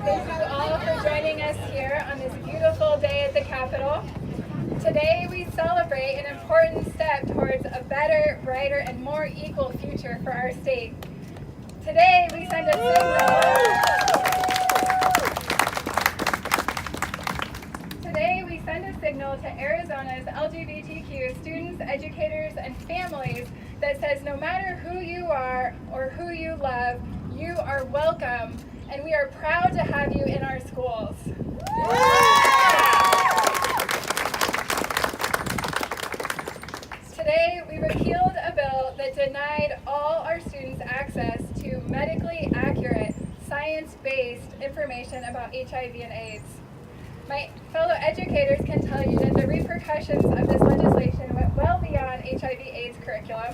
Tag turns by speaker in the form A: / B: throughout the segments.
A: Thank you all for joining us here on this beautiful day at the Capitol. Today we celebrate an important step towards a better, brighter, and more equal future for our state. Today we send a signal to Arizona's LGBTQ students, educators, and families that says no matter who you are or who you love, you are welcome, and we are proud to have you in our schools. Today, we repealed a bill that denied all our students access to medically accurate, science-based information about HIV and AIDS. My fellow educators can tell you that the repercussions of this legislation went well beyond HIV/AIDS curriculum.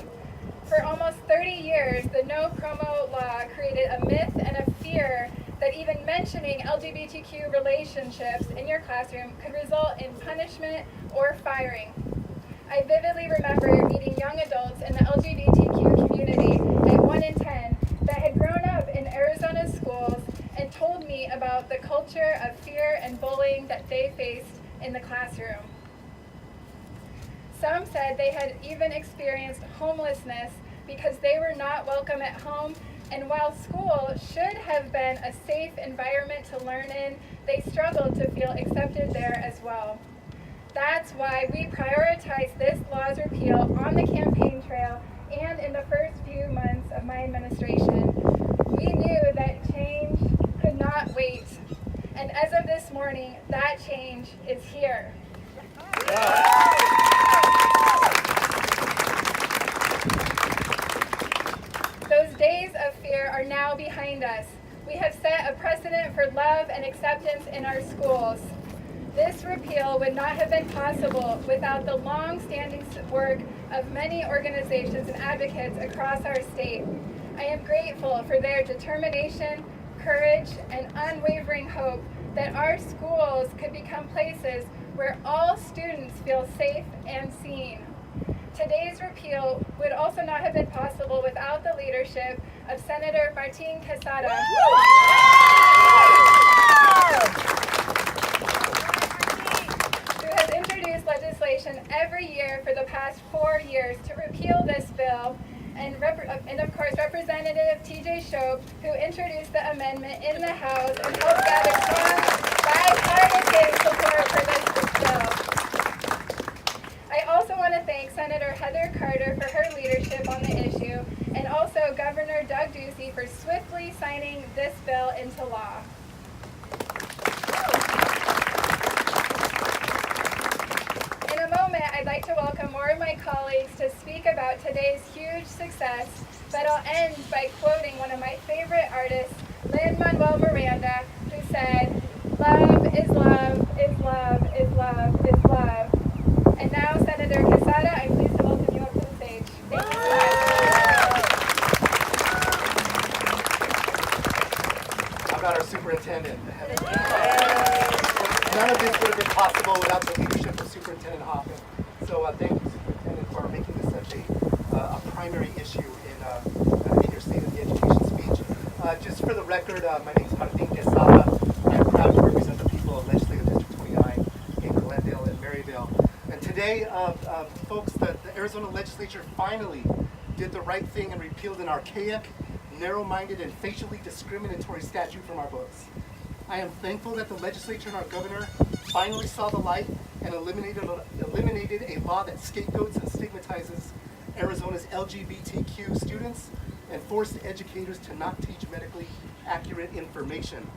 A: For almost 30 years, the No-promo law created a myth and a fear that even mentioning LGBTQ relationships in your classroom could result in punishment or firing. I vividly remember meeting young adults in the LGBTQ community at 1 in 10 that had grown up in Arizona's schools and told me about the culture of fear and bullying that they faced in the classroom. Some said they had even experienced homelessness because they were not welcome at home, and while school should have been a safe environment to learn in, they struggled to feel accepted there as well. That's why we prioritized this law's repeal on the campaign trail and in the first few months of my administration. We knew that change could not wait, and as of this morning, that change is here. Those days of fear are now behind us. We have set a precedent for love and acceptance in our schools. This repeal would not have been possible without the long-standing work of many organizations and advocates across our state. I am grateful for their determination, courage, and unwavering hope that our schools could become places where all students feel safe and seen. Today's repeal would also not have been possible without the leadership of Senator Martin Quesada, who has introduced legislation every year for the past 4 years to repeal this bill, and of course Representative TJ Shope, who introduced the amendment in the House and helped gather strong bipartisan support for this bill. I also want to thank Senator Heather Carter for her leadership on the issue, and also Governor Doug Ducey for swiftly signing this bill into law. In a moment, I'd like to welcome more of my colleagues to speak about today's huge success, but I'll end by quoting one of my favorite artists, Lin-Manuel Miranda, who said, "Love is love, is love, is love, is love." And now, Senator Quesada, I'm pleased to welcome you up to the stage. Thank you so much.
B: How about our superintendent? None of this would have been possible without the leadership of Superintendent Hoffman. So thank you, Superintendent, for making this such a primary issue in your State of the Education speech. Just for the record, my name is Martin Quesada. I'm proud to represent the people of Legislative District 29 in Glendale and Maryville. And today, folks, the Arizona Legislature finally did the right thing and repealed an archaic, narrow-minded, and facially discriminatory statute from our books. I am thankful that the legislature and our governor finally saw the light and eliminated a law that scapegoats and stigmatizes Arizona's LGBTQ students and forced educators to not teach medically accurate information.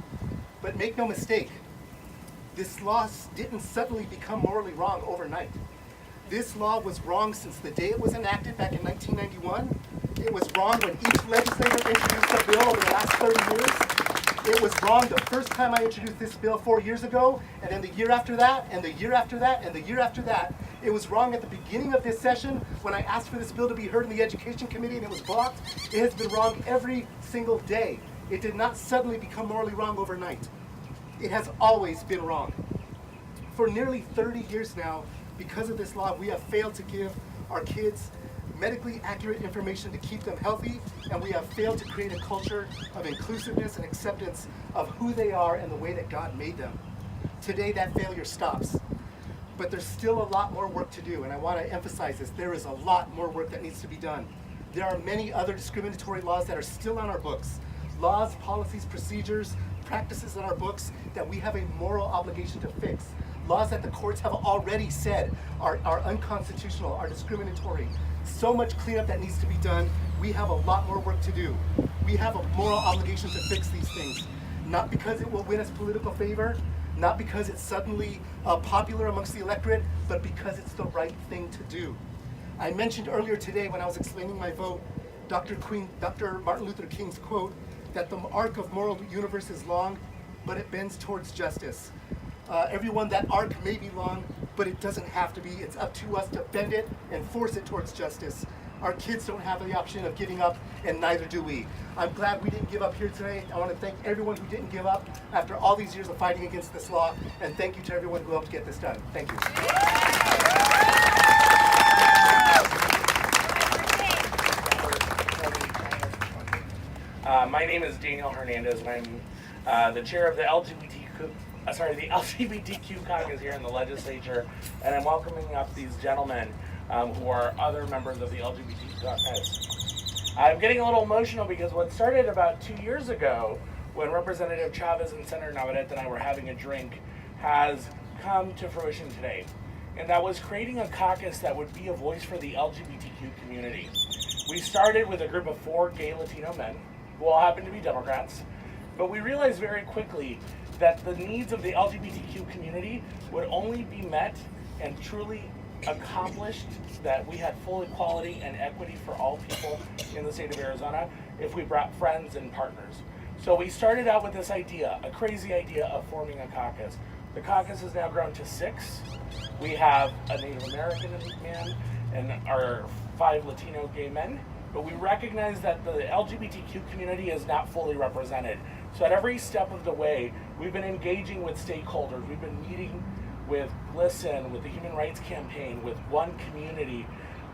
B: But make no mistake, this law didn't suddenly become morally wrong overnight. This law was wrong since the day it was enacted back in 1991. It was wrong when each legislator introduced a bill over the last 30 years. It was wrong the first time I introduced this bill 4 years ago, and then the year after that, and the year after that, and the year after that. It was wrong at the beginning of this session when I asked for this bill to be heard in the Education Committee and it was blocked. It has been wrong every single day. It did not suddenly become morally wrong overnight. It has always been wrong. For nearly 30 years now, because of this law, we have failed to give our kids medically accurate information to keep them healthy, and we have failed to create a culture of inclusiveness and acceptance of who they are and the way that God made them. Today, that failure stops. But there's still a lot more work to do, and I want to emphasize this. There is a lot more work that needs to be done. There are many other discriminatory laws that are still on our books. Laws, policies, procedures, practices in our books that we have a moral obligation to fix. Laws that the courts have already said are unconstitutional, are discriminatory. So much cleanup that needs to be done. We have a lot more work to do. We have a moral obligation to fix these things. Not because it will win us political favor, not because it's suddenly popular amongst the electorate, but because it's the right thing to do. I mentioned earlier today when I was explaining my vote, Dr. Martin Luther King's quote, that the arc of moral universe is long, but it bends towards justice. Everyone, that arc may be long, but it doesn't have to be. It's up to us to bend it and force it towards justice. Our kids don't have the option of giving up, and neither do we. I'm glad we didn't give up here today. I want to thank everyone who didn't give up after all these years of fighting against this law, and thank you to everyone who helped get this done. Thank you.
C: My name is Daniel Hernandez, and I'm the chair of the LGBTQ caucus here in the legislature, and I'm welcoming up these gentlemen who are other members of the LGBTQ caucus. I'm getting a little emotional because what started about 2 years ago, when Representative Chavez and Senator Navarrete and I were having a drink, has come to fruition today. And that was creating a caucus that would be a voice for the LGBTQ community. We started with a group of 4 gay Latino men, who all happen to be Democrats, but we realized very quickly that the needs of the LGBTQ community would only be met and truly accomplished, that we had full equality and equity for all people in the state of Arizona if we brought friends and partners. So we started out with this idea, a crazy idea of forming a caucus. The caucus has now grown to 6. We have a Native American man and our 5 Latino gay men. But we recognize that the LGBTQ community is not fully represented. So at every step of the way, we've been engaging with stakeholders. We've been meeting with GLSEN, with the Human Rights Campaign, with One Community,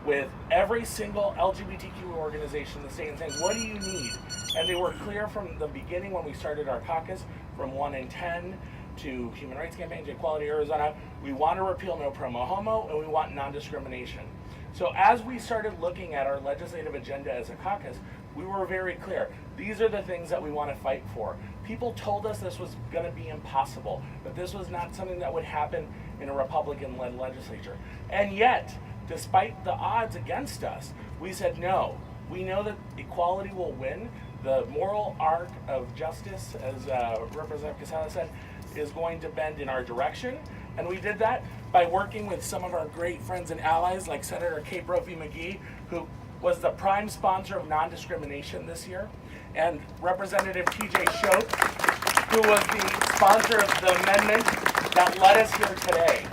C: with every single LGBTQ organization in the state and saying, what do you need? And they were clear from the beginning when we started our caucus, from 1 in 10 to Human Rights Campaign to Equality Arizona, we want to repeal No-promo-homo, and we want non-discrimination. So as we started looking at our legislative agenda as a caucus, we were very clear. These are the things that we want to fight for. People told us this was going to be impossible, that this was not something that would happen in a Republican-led legislature. And yet, despite the odds against us, we said no. We know that equality will win. The moral arc of justice, as Representative Casella said, is going to bend in our direction. And we did that by working with some of our great friends and allies like Senator Kate Brophy-McGee, who was the prime sponsor of non-discrimination this year, and Representative TJ Shope, who was the sponsor of the amendment that led us here today.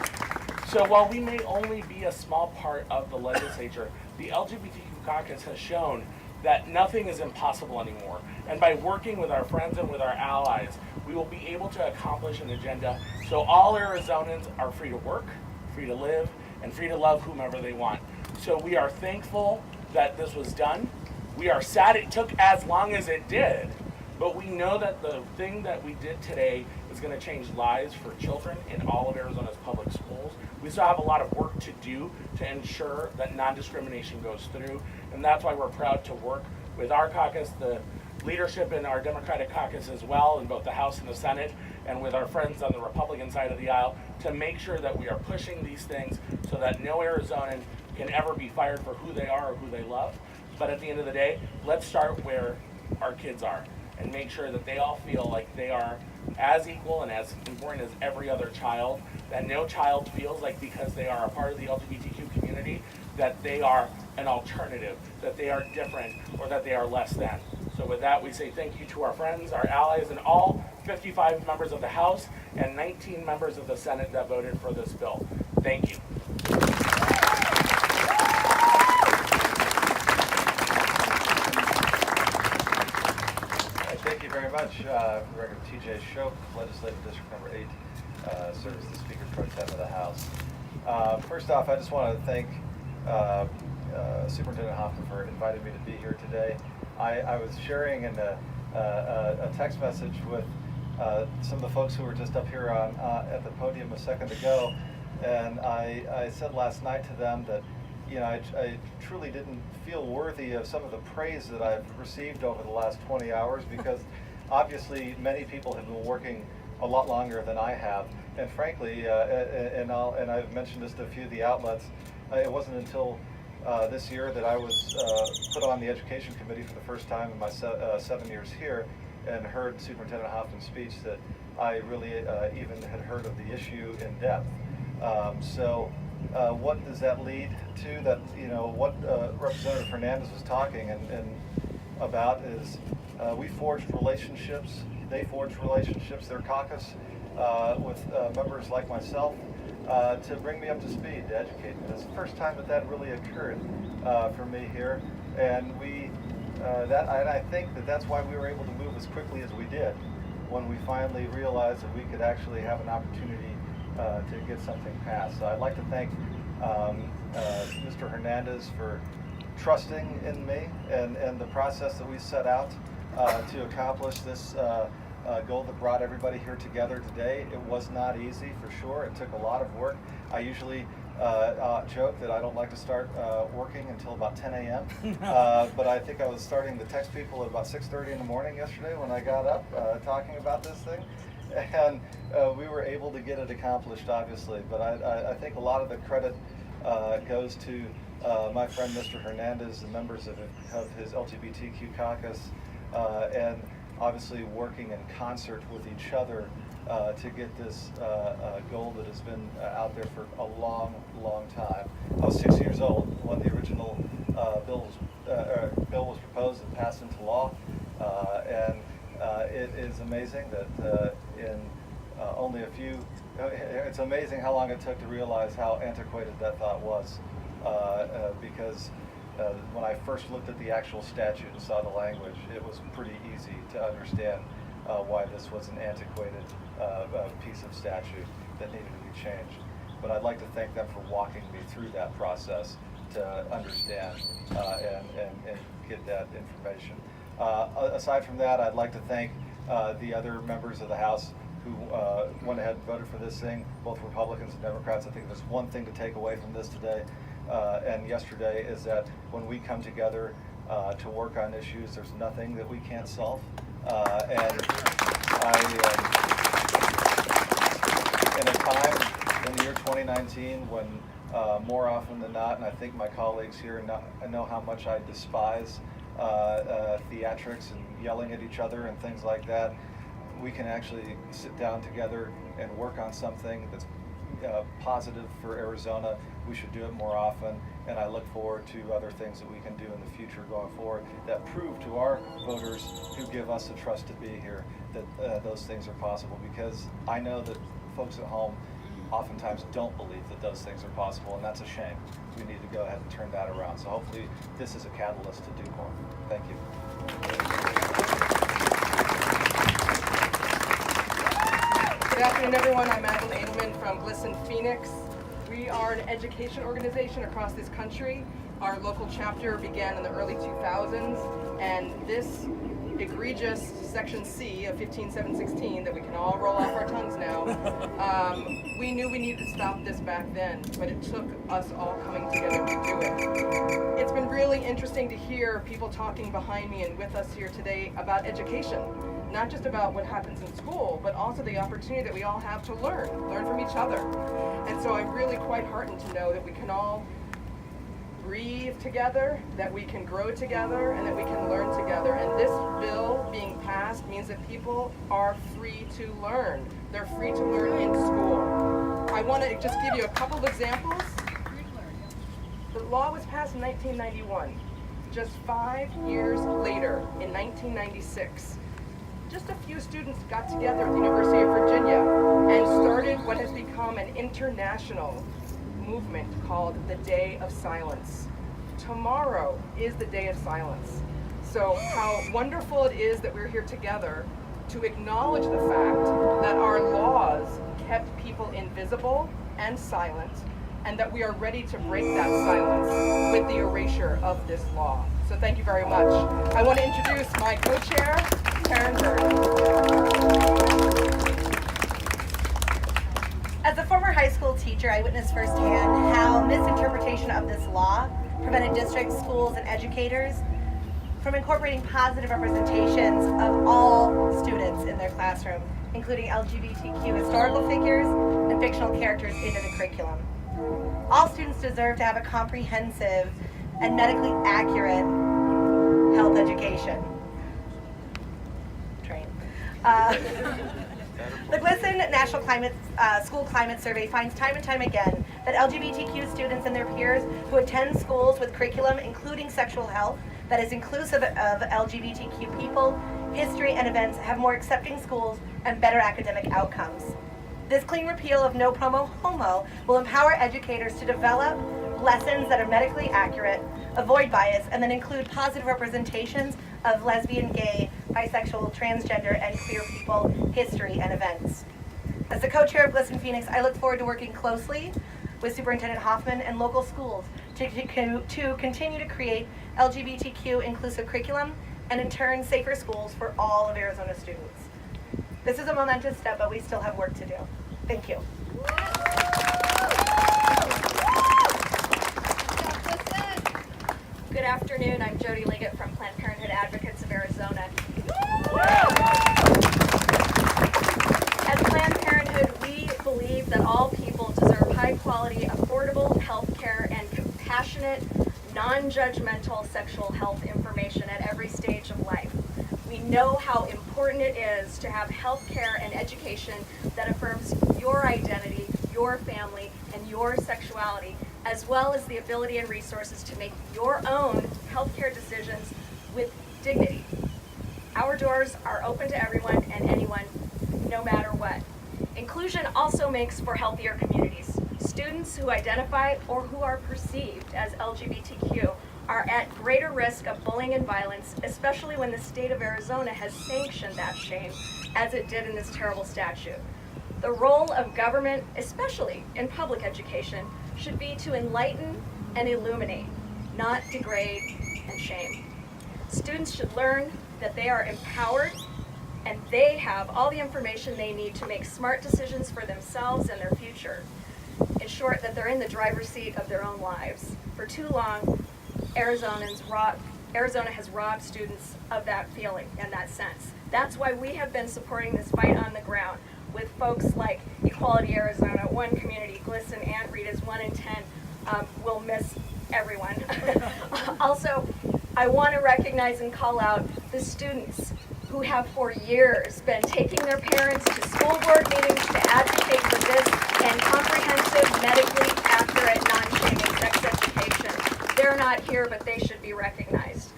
C: So while we may only be a small part of the legislature, the LGBTQ caucus has shown that nothing is impossible anymore. And by working with our friends and with our allies, we will be able to accomplish an agenda so all Arizonans are free to work, free to live, and free to love whomever they want. So we are thankful that this was done. We are sad it took as long as it did, but we know that the thing that we did today is going to change lives for children in all of Arizona's public schools. We still have a lot of work to do to ensure that non-discrimination goes through, and that's why we're proud to work with our caucus, the leadership in our Democratic caucus as well, in both the House and the Senate, and with our friends on the Republican side of the aisle, to make sure that we are pushing these things so that no Arizonan can ever be fired for who they are or who they love. But at the end of the day, let's start where our kids are and make sure that they all feel like they are as equal and as important as every other child, that no child feels like because they are a part of the LGBTQ community that they are an alternative, that they are different, or that they are less than. So with that, we say thank you to our friends, our allies, and all 55 members of the House and 19 members of the Senate that voted for this bill. Thank you.
D: Thank you very much, Reverend T.J. Shope, Legislative District Number 8, serves the Speaker Pro Tem of the House. First off, I just want to thank Superintendent Hoffman for inviting me to be here today. I was sharing in a text message with some of the folks who were just up here at the podium a second ago, and I said last night to them that I truly didn't feel worthy of some of the praise that I've received over the last 20 hours because obviously many people have been working a lot longer than I have, and frankly, and I've mentioned this to a few of the outlets, it wasn't until this year that I was put on the Education Committee for the first time in my 7 years here and heard Superintendent Hoffman's speech that I really even had heard of the issue in depth. What does that lead to? That what Representative Hernandez was talking and about is we forged relationships. They forged relationships. Their caucus with members like myself to bring me up to speed, to educate me. It's the first time that really occurred for me here, and I think that's why we were able to move as quickly as we did when we finally realized that we could actually have an opportunity to get something passed. So I'd like to thank Mr. Hernandez for trusting in me and the process that we set out to accomplish this goal that brought everybody here together today. It was not easy, for sure. It took a lot of work. I usually joke that I don't like to start working until about 10 a.m. But I think I was starting to text people at about 6:30 in the morning yesterday when I got up talking about this thing. And we were able to get it accomplished, obviously. But I think a lot of the credit goes to my friend Mr. Hernandez, the members of his LGBTQ caucus, and obviously working in concert with each other to get this goal that has been out there for a long, long time. I was 6 years old when the original bill was proposed and passed into law, and it is amazing that in only a few, it's amazing how long it took to realize how antiquated that thought was, because when I first looked at the actual statute and saw the language, it was pretty easy to understand why this was an antiquated piece of statute that needed to be changed. But I'd like to thank them for walking me through that process to understand and get that information. Aside from that, I'd like to thank the other members of the House who went ahead and voted for this thing, both Republicans and Democrats. I think there's one thing to take away from this today and yesterday is that when we come together to work on issues, there's nothing that we can't solve. And in a time in the year 2019 when more often than not, and I think my colleagues here know how much I despise theatrics and yelling at each other and things like that, we can actually sit down together and work on something that's positive for Arizona. We should do it more often, and I look forward to other things that we can do in the future going forward that prove to our voters who give us the trust to be here that those things are possible, because I know that folks at home oftentimes don't believe that those things are possible, and that's a shame. We need to go ahead and turn that around. So hopefully this is a catalyst to do more. Thank you.
E: Good afternoon, everyone. I'm Madeline Edelman from Glisten, Phoenix. We are an education organization across this country. Our local chapter began in the early 2000s, and this egregious Section C of 15716 that we can all roll off our tongues now, we knew we needed to stop this back then, but it took us all coming together to do it. It's been really interesting to hear people talking behind me and with us here today about education. Not just about what happens in school, but also the opportunity that we all have to learn from each other. And so I'm really quite heartened to know that we can all breathe together, that we can grow together, and that we can learn together. And this bill being passed means that people are free to learn. They're free to learn in school. I want to just give you a couple of examples. The law was passed in 1991. Just 5 years later, in 1996, just a few students got together at the University of Virginia and started what has become an international movement called the Day of Silence. Tomorrow is the Day of Silence. So how wonderful it is that we're here together to acknowledge the fact that our laws kept people invisible and silent, and that we are ready to break that silence with the erasure of this law. So thank you very much. I want to introduce my co-chair, Karen Bird.
F: As a former high school teacher, I witnessed firsthand how misinterpretation of this law prevented districts, schools, and educators from incorporating positive representations of all students in their classroom, including LGBTQ historical figures and fictional characters into the curriculum. All students deserve to have a comprehensive and medically accurate health education. The GLSEN National School Climate Survey finds time and time again that LGBTQ students and their peers who attend schools with curriculum including sexual health that is inclusive of LGBTQ people, history, and events have more accepting schools and better academic outcomes. This clean repeal of No-promo-homo will empower educators to develop lessons that are medically accurate, avoid bias, and then include positive representations of lesbian, gay, bisexual, transgender, and queer people, history, and events. As the co-chair of GLSEN Phoenix, I look forward to working closely with Superintendent Hoffman and local schools to continue to create LGBTQ inclusive curriculum and in turn safer schools for all of Arizona students. This is a momentous step, but we still have work to do. Thank you.
G: Good afternoon, I'm Jody Liggett from Planned Parenthood Advocates of Arizona. At Planned Parenthood, we believe that all people deserve high-quality, affordable health care and compassionate, non-judgmental sexual health information at every stage of life. We know how important it is to have health care and education that affirms your identity, your family, and your sexuality, as well as the ability and resources to make your own healthcare decisions with dignity. Our doors are open to everyone and anyone, no matter what. Inclusion also makes for healthier communities. Students who identify or who are perceived as LGBTQ are at greater risk of bullying and violence, especially when the state of Arizona has sanctioned that shame, as it did in this terrible statute. The role of government, especially in public education, should be to enlighten and illuminate, not degrade and shame. Students should learn that they are empowered and they have all the information they need to make smart decisions for themselves and their future. In short, that they're in the driver's seat of their own lives. For too long, Arizona has robbed students of that feeling and that sense. That's why we have been supporting this fight on the ground with folks like Equality Arizona, One Community, GLSEN, and Rita's 1 in 10 will miss everyone. Also, I want to recognize and call out the students who have for years been taking their parents to school board meetings to advocate for this and comprehensive, medically accurate, non-shaming sex education. They're not here, but they should be recognized.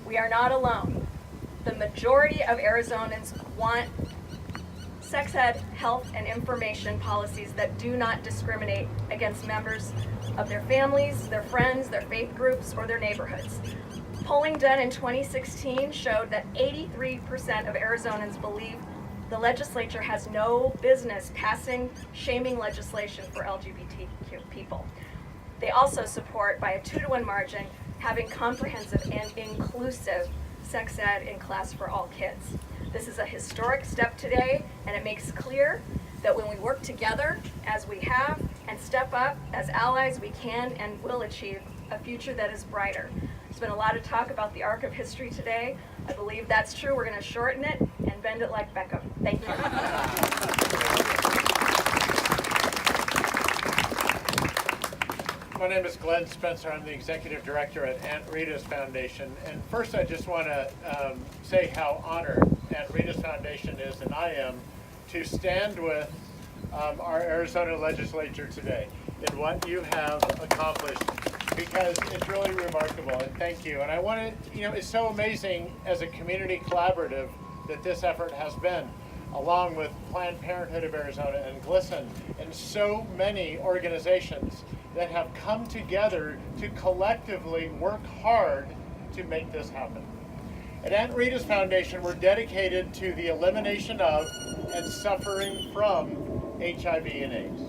G: We are not alone. The majority of Arizonans want sex ed, health, and information policies that do not discriminate against members of their families, their friends, their faith groups, or their neighborhoods. Polling done in 2016 showed that 83% of Arizonans believe the legislature has no business passing shaming legislation for LGBTQ people. They also support, by a 2-to-1 margin, having comprehensive and inclusive sex ed in class for all kids. This is a historic step today, and it makes clear that when we work together, as we have, and step up as allies, we can and will achieve a future that is brighter. There's been a lot of talk about the arc of history today. I believe that's true. We're going to shorten it and bend it like Beckham. Thank you.
H: My name is Glenn Spencer. I'm the Executive Director at Aunt Rita's Foundation. And first I just want to say how honored Aunt Rita's Foundation is, and I am, to stand with our Arizona legislature today in what you have accomplished, because it's really remarkable, and thank you. And I want to, it's so amazing as a community collaborative that this effort has been, along with Planned Parenthood of Arizona and GLSEN, and so many organizations that have come together to collectively work hard to make this happen. At Aunt Rita's Foundation, we're dedicated to the elimination of and suffering from HIV and AIDS.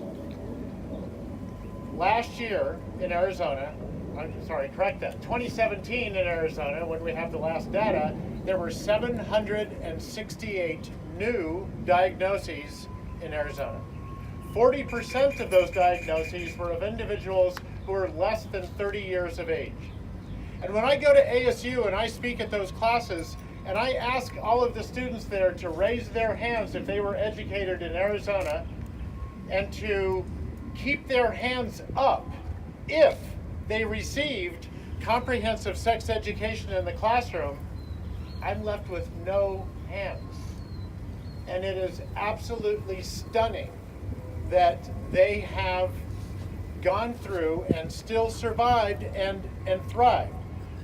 H: last year in Arizona, 2017 in Arizona, when we have the last data, there were 768 new diagnoses in Arizona. 40% of those diagnoses were of individuals who were less than 30 years of age. And when I go to ASU and I speak at those classes, and I ask all of the students there to raise their hands if they were educated in Arizona, and to keep their hands up if they received comprehensive sex education in the classroom, I'm left with no hands. And it is absolutely stunning that they have gone through and still survived and thrived.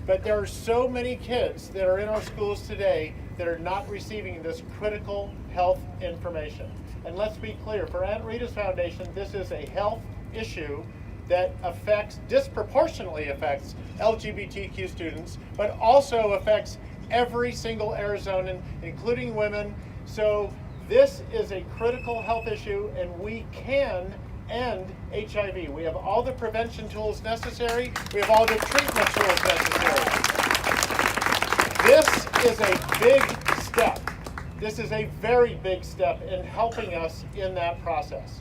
H: But there are so many kids that are in our schools today that are not receiving this critical health information. And let's be clear, for Aunt Rita's Foundation, this is a health issue that disproportionately affects LGBTQ students, but also affects every single Arizonan, including women. So this is a critical health issue, and we can end HIV. We have all the prevention tools necessary. We have all the treatment tools necessary. This is a big step. This is a very big step in helping us in that process.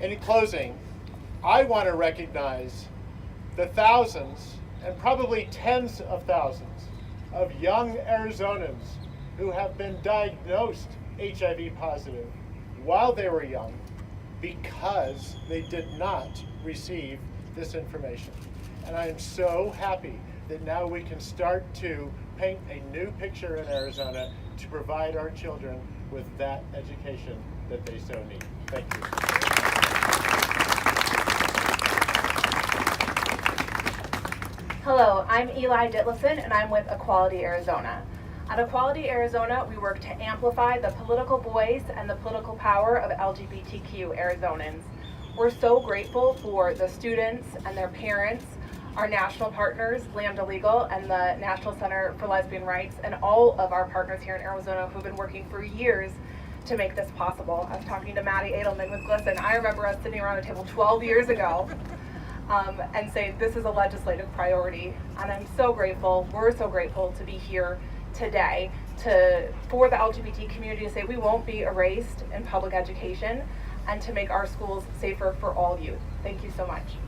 H: In closing, I want to recognize the thousands and probably tens of thousands of young Arizonans who have been diagnosed HIV positive while they were young because they did not receive this information. And I am so happy that now we can start to paint a new picture in Arizona to provide our children with that education that they so need. Thank you.
I: Hello, I'm Eli Ditlison, and I'm with Equality Arizona. At Equality Arizona, we work to amplify the political voice and the political power of LGBTQ Arizonans. We're so grateful for the students and their parents, our national partners, Lambda Legal and the National Center for Lesbian Rights, and all of our partners here in Arizona who've been working for years to make this possible. I was talking to Maddie Edelman with GLSEN. I remember us sitting around a table 12 years ago and saying this is a legislative priority. And I'm so grateful, we're so grateful to be here today for the LGBT community to say we won't be erased in public education and to make our schools safer for all youth. Thank you so much.